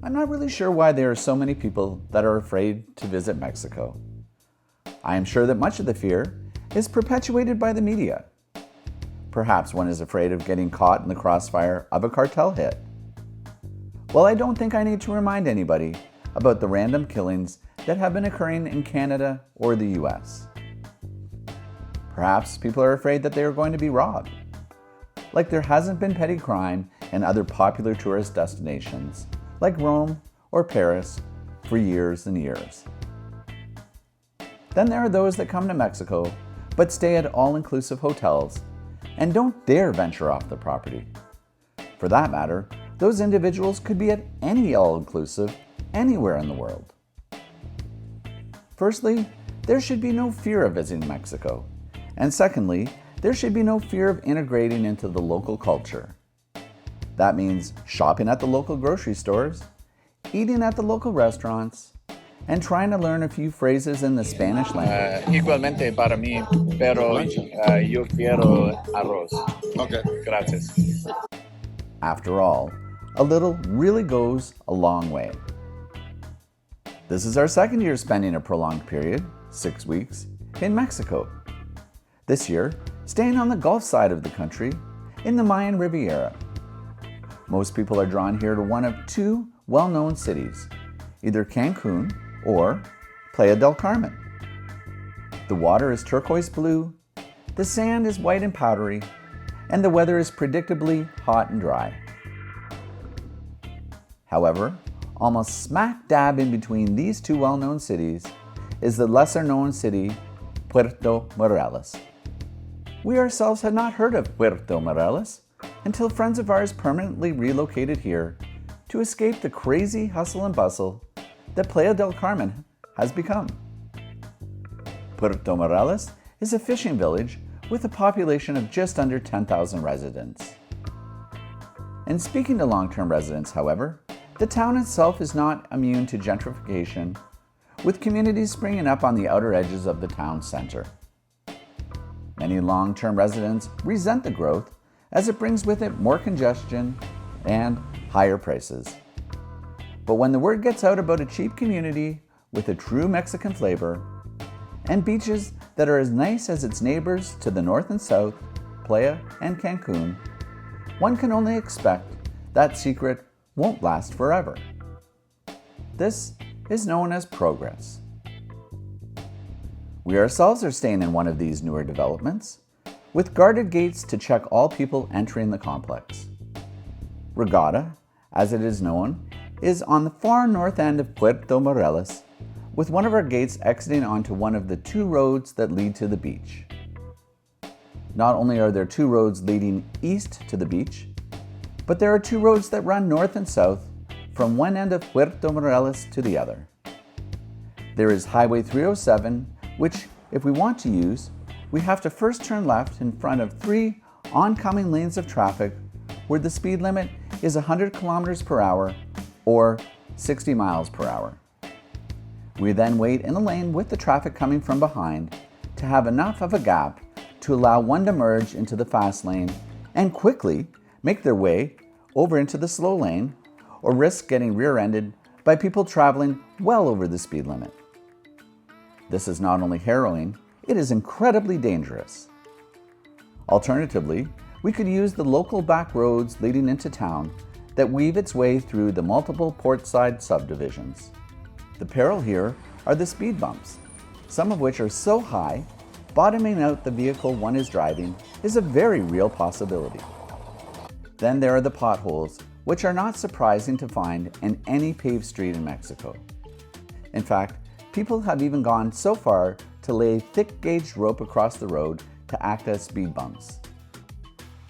I'm not really sure why there are so many people that are afraid to visit Mexico. I am sure that much of the fear is perpetuated by the media. Perhaps one is afraid of getting caught in the crossfire of a cartel hit. Well, I don't think I need to remind anybody about the random killings that have been occurring in Canada or the US. Perhaps people are afraid that they are going to be robbed. Like there hasn't been petty crime in other popular tourist destinations, like Rome or Paris, for years and years. Then there are those that come to Mexico but stay at all-inclusive hotels and don't dare venture off the property. For that matter, those individuals could be at any all-inclusive anywhere in the world. Firstly, there should be no fear of visiting Mexico. And secondly, there should be no fear of integrating into the local culture. That means shopping at the local grocery stores, eating at the local restaurants, and trying to learn a few phrases in the Spanish language. Igualmente para mí, pero yo quiero arroz. Okay. Gracias. After all, a little really goes a long way. This is our second year spending a prolonged period, 6 weeks, in Mexico. This year, staying on the Gulf side of the country, in the Mayan Riviera. Most people are drawn here to one of two well-known cities, either Cancun or Playa del Carmen. The water is turquoise blue, the sand is white and powdery, and the weather is predictably hot and dry. However, almost smack dab in between these two well-known cities is the lesser-known city, Puerto Morelos. We ourselves had not heard of Puerto Morelos until friends of ours permanently relocated here to escape the crazy hustle and bustle that Playa del Carmen has become. Puerto Morelos is a fishing village with a population of just under 10,000 residents. And speaking to long-term residents, however, the town itself is not immune to gentrification, with communities springing up on the outer edges of the town center. Many long-term residents resent the growth as it brings with it more congestion and higher prices. But when the word gets out about a cheap community with a true Mexican flavor and beaches that are as nice as its neighbors to the north and south, Playa and Cancun, one can only expect that secret won't last forever. This is known as progress. We ourselves are staying in one of these newer developments, with guarded gates to check all people entering the complex. Regatta, as it is known, is on the far north end of Puerto Morelos, with one of our gates exiting onto one of the two roads that lead to the beach. Not only are there two roads leading east to the beach, but there are two roads that run north and south from one end of Puerto Morelos to the other. There is Highway 307, which, if we want to use, we have to first turn left in front of 3 oncoming lanes of traffic where the speed limit is 100 kilometers per hour or 60 miles per hour. We then wait in a lane with the traffic coming from behind to have enough of a gap to allow one to merge into the fast lane and quickly make their way over into the slow lane or risk getting rear-ended by people traveling well over the speed limit. This is not only harrowing, it is incredibly dangerous. Alternatively, we could use the local back roads leading into town that weave its way through the multiple portside subdivisions. The peril here are the speed bumps, some of which are so high, bottoming out the vehicle one is driving is a very real possibility. Then there are the potholes, which are not surprising to find in any paved street in Mexico. In fact, people have even gone so far to lay thick-gauged rope across the road to act as speed bumps,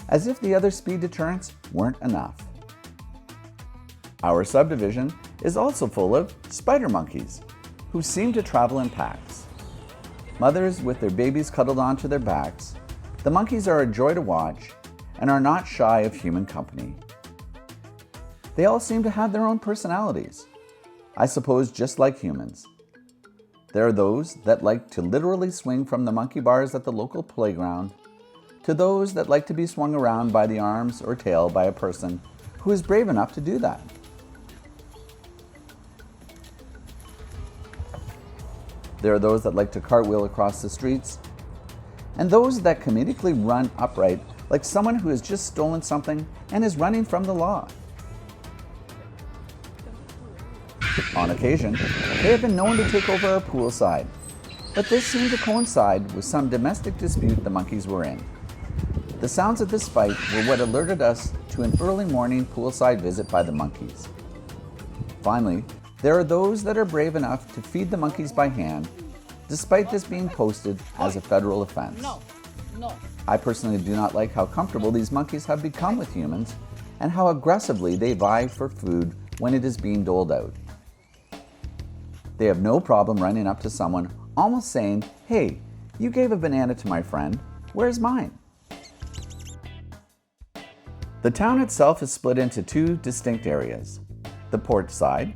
as if the other speed deterrents weren't enough. Our subdivision is also full of spider monkeys, who seem to travel in packs. Mothers with their babies cuddled onto their backs, the monkeys are a joy to watch and are not shy of human company. They all seem to have their own personalities, I suppose just like humans. There are those that like to literally swing from the monkey bars at the local playground, to those that like to be swung around by the arms or tail by a person who is brave enough to do that. There are those that like to cartwheel across the streets, and those that comedically run upright like someone who has just stolen something and is running from the law. On occasion, they have been known to take over our poolside, but this seemed to coincide with some domestic dispute the monkeys were in. The sounds of this fight were what alerted us to an early morning poolside visit by the monkeys. Finally, there are those that are brave enough to feed the monkeys by hand, despite this being posted as a federal offense. I personally do not like how comfortable these monkeys have become with humans and how aggressively they vie for food when it is being doled out. They have no problem running up to someone, almost saying, "Hey, you gave a banana to my friend, where's mine?" The town itself is split into two distinct areas. The port side,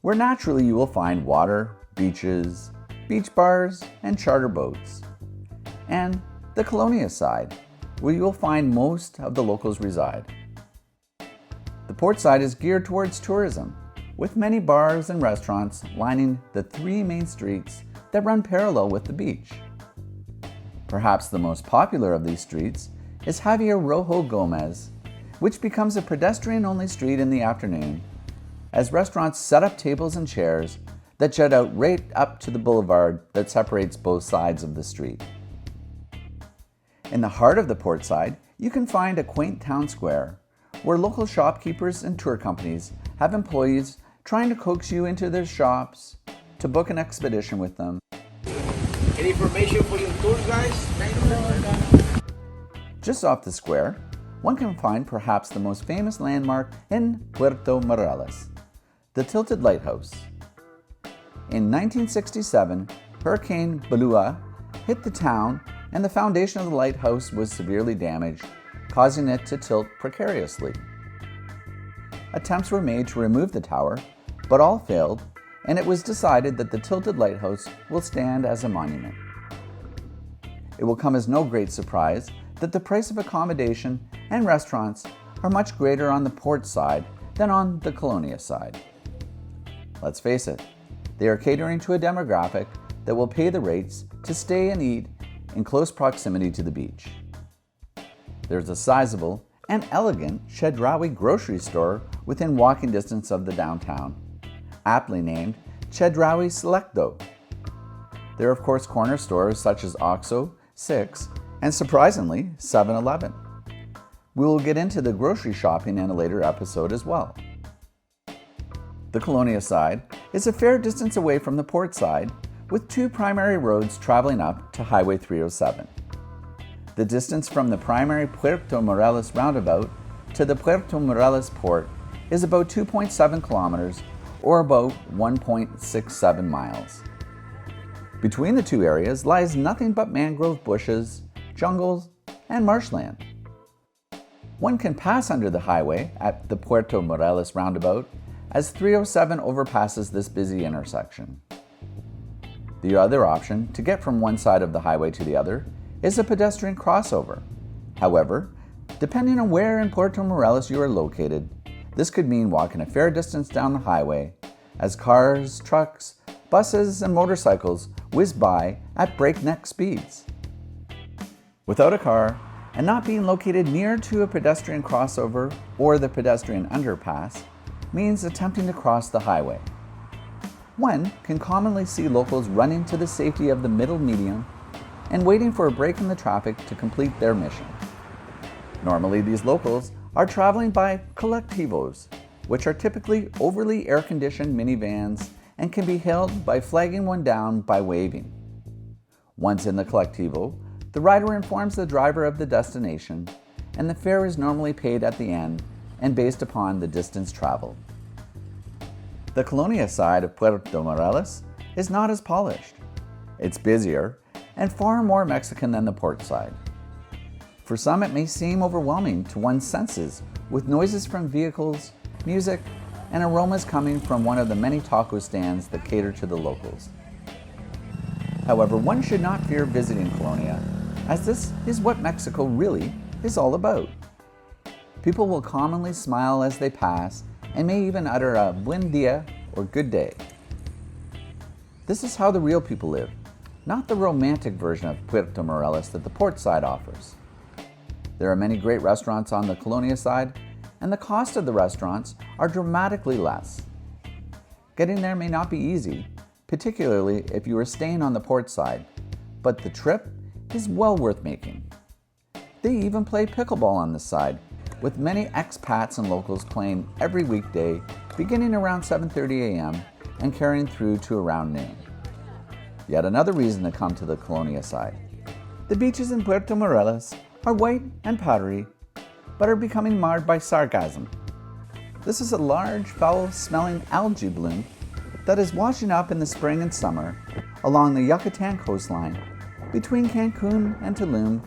where naturally you will find water, beaches, beach bars, and charter boats. And the Colonia side, where you will find most of the locals reside. The port side is geared towards tourism, with many bars and restaurants lining the three main streets that run parallel with the beach. Perhaps the most popular of these streets is Javier Rojo Gomez, which becomes a pedestrian-only street in the afternoon, as restaurants set up tables and chairs that jut out right up to the boulevard that separates both sides of the street. In the heart of the port side, you can find a quaint town square, where local shopkeepers and tour companies have employees trying to coax you into their shops to book an expedition with them. Any information for your tour, guys? Just off the square, one can find perhaps the most famous landmark in Puerto Morelos, the Tilted Lighthouse. In 1967, Hurricane Balua hit the town and the foundation of the lighthouse was severely damaged, causing it to tilt precariously. Attempts were made to remove the tower, but all failed, and it was decided that the Tilted Lighthouse will stand as a monument. It will come as no great surprise that the price of accommodation and restaurants are much greater on the port side than on the Colonia side. Let's face it, they are catering to a demographic that will pay the rates to stay and eat in close proximity to the beach. There's a sizable and elegant Chedraui grocery store within walking distance of the downtown, aptly named Chedraui Selecto. There are of course corner stores such as Oxxo, Six, and surprisingly, 7-Eleven. We will get into the grocery shopping in a later episode as well. The Colonia side is a fair distance away from the port side, with two primary roads traveling up to Highway 307. The distance from the primary Puerto Morelos roundabout to the Puerto Morelos port is about 2.7 kilometers or about 1.67 miles. Between the two areas lies nothing but mangrove bushes, jungles, and marshland. One can pass under the highway at the Puerto Morelos roundabout as 307 overpasses this busy intersection. The other option to get from one side of the highway to the other is a pedestrian crossover. However, depending on where in Puerto Morelos you are located, this could mean walking a fair distance down the highway as cars, trucks, buses, and motorcycles whiz by at breakneck speeds. Without a car and not being located near to a pedestrian crossover or the pedestrian underpass means attempting to cross the highway. One can commonly see locals running to the safety of the middle median and waiting for a break in the traffic to complete their mission. Normally, these locals are traveling by colectivos, which are typically overly air-conditioned minivans and can be hailed by flagging one down by waving. Once in the colectivo, the rider informs the driver of the destination, and the fare is normally paid at the end and based upon the distance traveled. The Colonia side of Puerto Morelos is not as polished. It's busier and far more Mexican than the port side. For some, it may seem overwhelming to one's senses with noises from vehicles, music, and aromas coming from one of the many taco stands that cater to the locals. However, one should not fear visiting Colonia, as this is what Mexico really is all about. People will commonly smile as they pass and may even utter a buen dia or good day. This is how the real people live, not the romantic version of Puerto Morelos that the port side offers. There are many great restaurants on the Colonia side, and the cost of the restaurants are dramatically less. Getting there may not be easy, particularly if you are staying on the port side, but the trip is well worth making. They even play pickleball on this side, with many expats and locals playing every weekday beginning around 7:30 a.m. and carrying through to around noon. Yet another reason to come to the Colonia side. The beaches in Puerto Morelos are white and powdery, but are becoming marred by sargassum. This is a large, foul-smelling algae bloom that is washing up in the spring and summer along the Yucatan coastline between Cancun and Tulum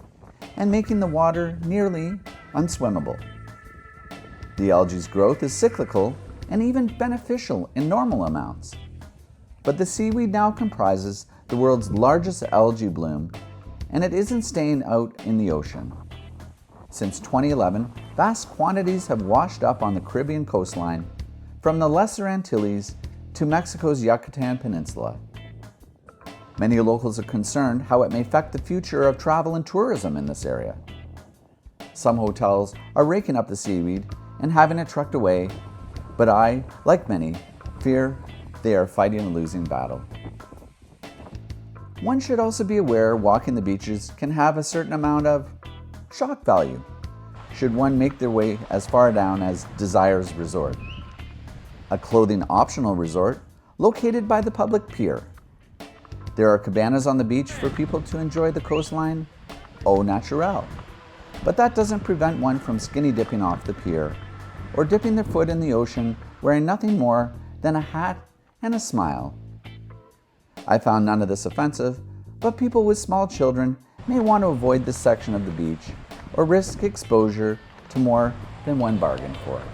and making the water nearly unswimmable. The algae's growth is cyclical and even beneficial in normal amounts. But the seaweed now comprises the world's largest algae bloom, and it isn't staying out in the ocean. Since 2011, vast quantities have washed up on the Caribbean coastline, from the Lesser Antilles to Mexico's Yucatan Peninsula. Many locals are concerned how it may affect the future of travel and tourism in this area. Some hotels are raking up the seaweed and having it trucked away, but I, like many, fear they are fighting a losing battle. One should also be aware walking the beaches can have a certain amount of shock value should one make their way as far down as Desires Resort, a clothing optional resort located by the public pier. There are cabanas on the beach for people to enjoy the coastline au naturel, but that doesn't prevent one from skinny dipping off the pier or dipping their foot in the ocean wearing nothing more than a hat and a smile. I found none of this offensive, but people with small children may want to avoid this section of the beach or risk exposure to more than one bargain for it.